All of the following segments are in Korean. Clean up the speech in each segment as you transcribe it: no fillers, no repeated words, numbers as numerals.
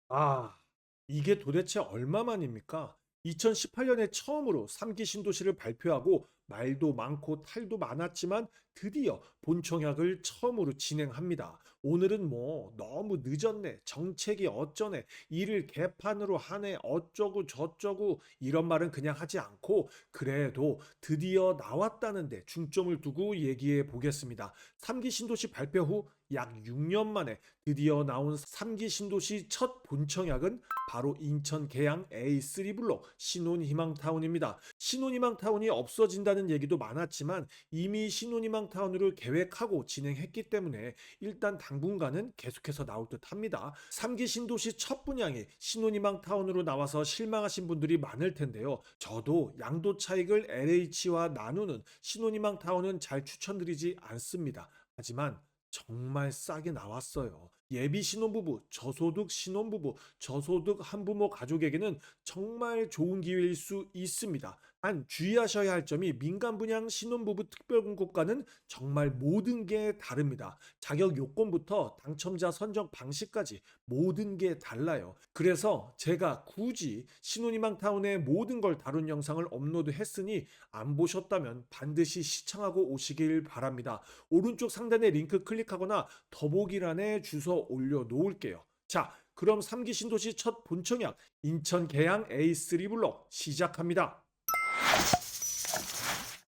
아, 이게 도대체 얼마만입니까? 2018년에 처음으로 3기 신도시를 발표하고 말도 많고 탈도 많았지만 드디어 본청약을 처음으로 진행합니다. 오늘은 뭐 너무 늦었네, 정책이 어쩌네, 일을 개판으로 하네, 어쩌고 저쩌고 이런 말은 그냥 하지 않고 그래도 드디어 나왔다는데 중점을 두고 얘기해 보겠습니다. 3기 신도시 발표 후 약 6년 만에 드디어 나온 3기 신도시 첫 본청약은 바로 인천 계양 A3 블록 신혼희망타운입니다. 신혼희망타운이 없어진다는 얘기도 많았지만 이미 신혼희망타운으로 계획하고 진행했기 때문에 일단 당분간은 계속해서 나올 듯 합니다. 3기 신도시 첫 분양이 신혼희망타운으로 나와서 실망하신 분들이 많을 텐데요. 저도 양도 차익을 LH와 나누는 신혼희망타운은 잘 추천드리지 않습니다. 하지만 정말 싸게 나왔어요. 예비 신혼부부, 저소득 신혼부부, 저소득 한부모 가족에게는 정말 좋은 기회일 수 있습니다. 단 주의하셔야 할 점이 민간 분양 신혼부부 특별공고가는 정말 모든 게 다릅니다. 자격 요건부터 당첨자 선정 방식까지 모든 게 달라요. 그래서 제가 굳이 신혼희망타운의 모든 걸 다룬 영상을 업로드했으니 안 보셨다면 반드시 시청하고 오시길 바랍니다. 오른쪽 상단의 링크 클릭하거나 더보기란에 주소 올려 놓을게요. 자, 그럼 3기 신도시 첫 본청약 인천 계양 A3 블록 시작합니다.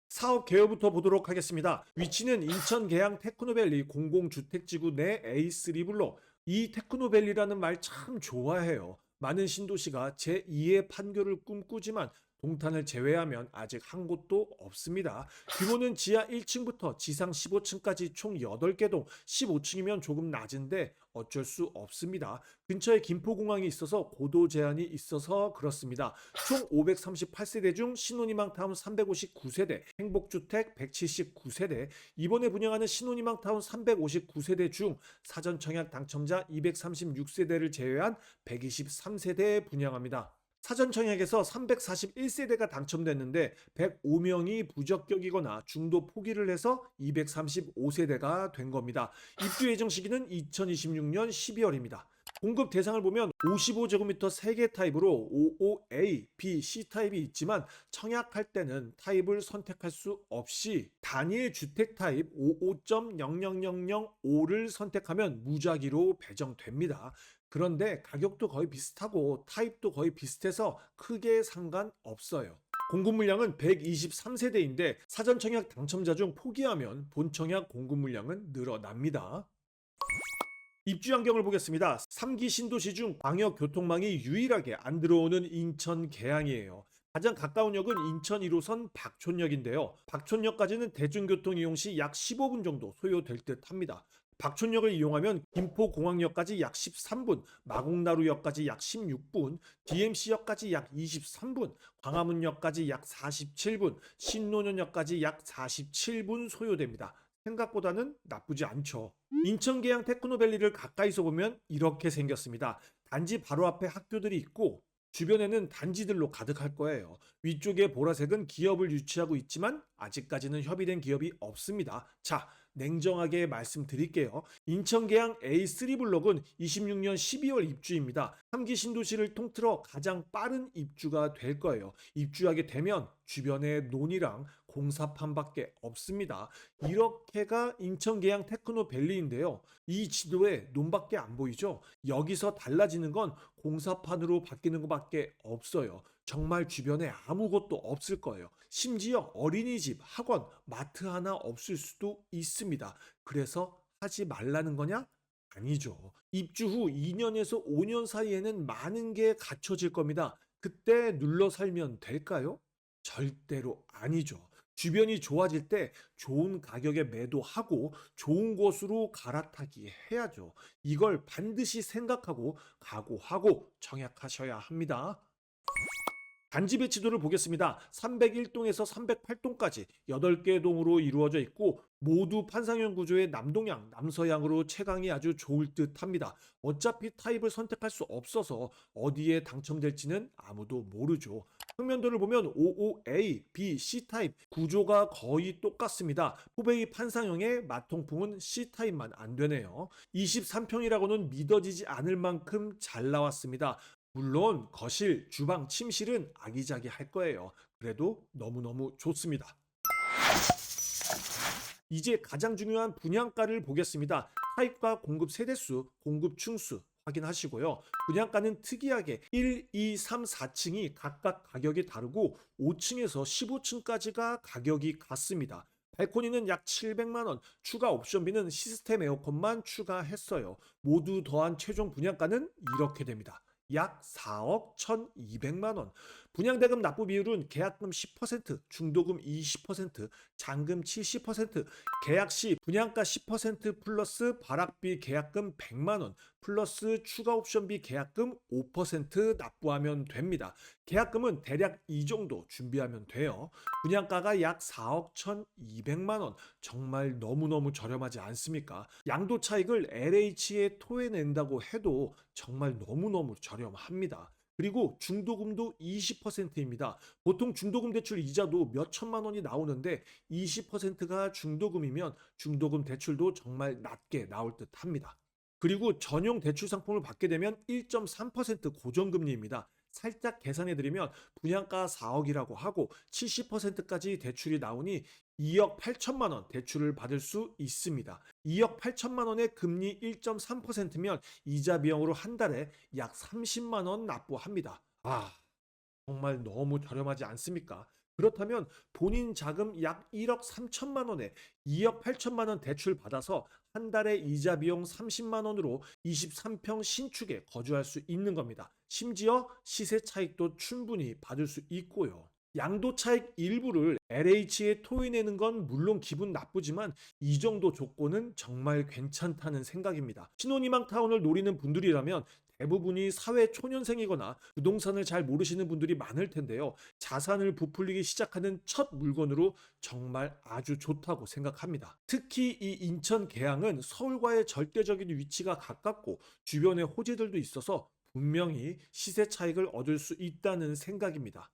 사업 개요부터 보도록 하겠습니다. 위치는 인천 계양 테크노밸리 공공주택지구 내 A3 블록. 이 테크노밸리라는 말 참 좋아해요. 많은 신도시가 제2의 판교를 꿈꾸지만 동탄을 제외하면 아직 한 곳도 없습니다. 규모는 지하 1층부터 지상 15층까지 총 8개 동, 15층이면 조금 낮은데 어쩔 수 없습니다. 근처에 김포공항이 있어서 고도 제한이 있어서 그렇습니다. 총 538세대 중 신혼희망타운 359세대, 행복주택 179세대, 이번에 분양하는 신혼희망타운 359세대 중 사전청약 당첨자 236세대를 제외한 123세대 분양합니다. 사전청약에서 341세대가 당첨됐는데 105명이 부적격이거나 중도 포기를 해서 235세대가 된 겁니다. 입주 예정 시기는 2026년 12월입니다. 공급 대상을 보면 55제곱미터 3개 타입으로 OOA, B, C 타입이 있지만 청약할 때는 타입을 선택할 수 없이 단일 주택 타입 55.00005를 선택하면 무작위로 배정됩니다. 그런데 가격도 거의 비슷하고 타입도 거의 비슷해서 크게 상관없어요. 공급 물량은 123세대인데 사전 청약 당첨자 중 포기하면 본 청약 공급 물량은 늘어납니다. 입주 환경을 보겠습니다. 3기 신도시 중 광역 교통망이 유일하게 안 들어오는 인천 계양이에요. 가장 가까운 역은 인천 1호선 박촌역인데요. 박촌역까지는 대중교통 이용 시 약 15분 정도 소요될 듯 합니다. 박촌역을 이용하면 김포공항역까지 약 13분, 마곡나루역까지 약 16분, DMC역까지 약 23분, 광화문역까지 약 47분, 신논현역까지 약 47분 소요됩니다. 생각보다는 나쁘지 않죠. 인천 계양 테크노밸리를 가까이서 보면 이렇게 생겼습니다. 단지 바로 앞에 학교들이 있고 주변에는 단지들로 가득할 거예요. 위쪽에 보라색은 기업을 유치하고 있지만 아직까지는 협의된 기업이 없습니다. 자, 냉정하게 말씀드릴게요. 인천 계양 A3 블록은 26년 12월 입주입니다. 3기 신도시를 통틀어 가장 빠른 입주가 될 거예요. 입주하게 되면 주변에 논이랑 공사판밖에 없습니다. 이렇게가 인천 계양 테크노밸리인데요. 이 지도에 논밖에 안 보이죠? 여기서 달라지는 건 공사판으로 바뀌는 것밖에 없어요. 정말 주변에 아무것도 없을 거예요. 심지어 어린이집, 학원, 마트 하나 없을 수도 있습니다. 그래서 하지 말라는 거냐? 아니죠. 입주 후 2년에서 5년 사이에는 많은 게 갖춰질 겁니다. 그때 눌러 살면 될까요? 절대로 아니죠. 주변이 좋아질 때 좋은 가격에 매도하고 좋은 곳으로 갈아타기 해야죠. 이걸 반드시 생각하고 각오하고 청약하셔야 합니다. 단지 배치도를 보겠습니다. 301동에서 308동까지 8개 동으로 이루어져 있고 모두 판상형 구조의 남동향, 남서향으로 채광이 아주 좋을 듯 합니다. 어차피 타입을 선택할 수 없어서 어디에 당첨될지는 아무도 모르죠. 평면도를 보면 OOA, B, C 타입 구조가 거의 똑같습니다. 포베이 판상형의 마통풍은 C 타입만 안 되네요. 23평이라고는 믿어지지 않을 만큼 잘 나왔습니다. 물론 거실, 주방, 침실은 아기자기할 거예요. 그래도 너무너무 좋습니다. 이제 가장 중요한 분양가를 보겠습니다. 타입과 공급 세대수, 공급 층수 확인하시고요. 분양가는 특이하게 1, 2, 3, 4층이 각각 가격이 다르고 5층에서 15층까지가 가격이 같습니다. 발코니는 약 700만 원, 추가 옵션비는 시스템 에어컨만 추가했어요. 모두 더한 최종 분양가는 이렇게 됩니다. 약 4억 1,200만 원. 분양대금 납부 비율은 계약금 10%, 중도금 20%, 잔금 70%, 계약 시 분양가 10% 플러스 발악비 계약금 100만 원, 플러스 추가 옵션비 계약금 5% 납부하면 됩니다. 계약금은 대략 이 정도 준비하면 돼요. 분양가가 약 4억 1,200만 원. 정말 너무너무 저렴하지 않습니까? 양도 차익을 LH에 토해낸다고 해도 정말 너무너무 저렴합니다. 그리고 중도금도 20%입니다. 보통 중도금 대출 이자도 몇 천만 원이 나오는데 20%가 중도금이면 중도금 대출도 정말 낮게 나올 듯 합니다. 그리고 전용 대출 상품을 받게 되면 1.3% 고정금리입니다. 살짝 계산해드리면 분양가 4억이라고 하고 70%까지 대출이 나오니 2억 8천만 원 대출을 받을 수 있습니다. 2억 8천만 원의 금리 1.3%면 이자 비용으로 한 달에 약 30만 원 납부합니다. 정말 너무 저렴하지 않습니까? 그렇다면 본인 자금 약 1억 3천만 원에 2억 8천만 원 대출 받아서 한 달에 이자 비용 30만 원으로 23평 신축에 거주할 수 있는 겁니다. 심지어 시세 차익도 충분히 받을 수 있고요. 양도 차익 일부를 LH에 토해내는 건 물론 기분 나쁘지만 이 정도 조건은 정말 괜찮다는 생각입니다. 신혼희망 타운을 노리는 분들이라면 대부분이 사회 초년생이거나 부동산을 잘 모르시는 분들이 많을 텐데요. 자산을 부풀리기 시작하는 첫 물건으로 정말 아주 좋다고 생각합니다. 특히 이 인천 계양은 서울과의 절대적인 위치가 가깝고 주변에 호재들도 있어서 분명히 시세 차익을 얻을 수 있다는 생각입니다.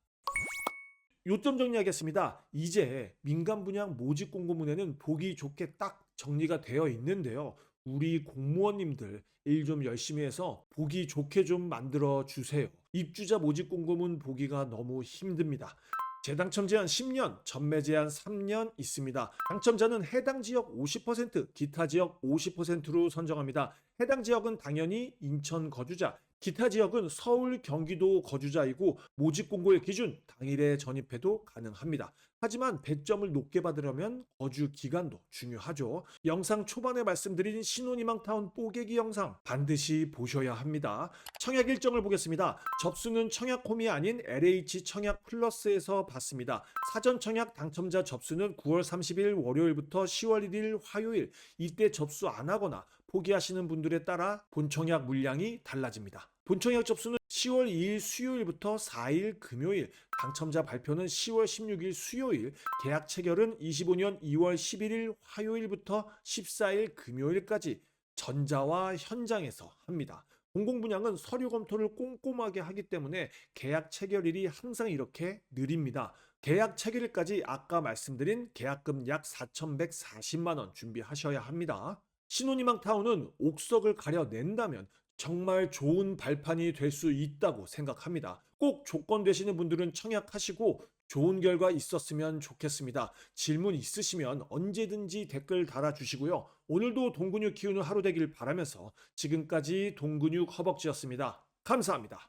요점 정리하겠습니다. 이제 민간 분양 모집 공고문에는 보기 좋게 딱 정리가 되어 있는데요. 우리 공무원님들 일 좀 열심히 해서 보기 좋게 좀 만들어 주세요. 입주자 모집 공고문 보기가 너무 힘듭니다. 재당첨 제한 10년, 전매 제한 3년 있습니다. 당첨자는 해당 지역 50%, 기타 지역 50%로 선정합니다. 해당 지역은 당연히 인천 거주자, 기타 지역은 서울, 경기도 거주자이고 모집 공고일 기준 당일에 전입해도 가능합니다. 하지만 배점을 높게 받으려면 거주 기간도 중요하죠. 영상 초반에 말씀드린 신혼희망타운 뽀개기 영상 반드시 보셔야 합니다. 청약 일정을 보겠습니다. 접수는 청약홈이 아닌 LH 청약 플러스에서 받습니다. 사전 청약 당첨자 접수는 9월 30일 월요일부터 10월 1일 화요일, 이때 접수 안 하거나 포기하시는 분들에 따라 본청약 물량이 달라집니다. 본청약 접수는 10월 2일 수요일부터 4일 금요일, 당첨자 발표는 10월 16일 수요일, 계약 체결은 25년 2월 11일 화요일부터 14일 금요일까지 전자와 현장에서 합니다. 공공분양은 서류 검토를 꼼꼼하게 하기 때문에 계약 체결일이 항상 이렇게 느립니다. 계약 체결일까지 아까 말씀드린 계약금 약 4,140만 원 준비하셔야 합니다. 신혼희망 타운은 옥석을 가려낸다면 정말 좋은 발판이 될 수 있다고 생각합니다. 꼭 조건 되시는 분들은 청약하시고 좋은 결과 있었으면 좋겠습니다. 질문 있으시면 언제든지 댓글 달아주시고요. 오늘도 동근육 키우는 하루 되길 바라면서 지금까지 동근육 허벅지였습니다. 감사합니다.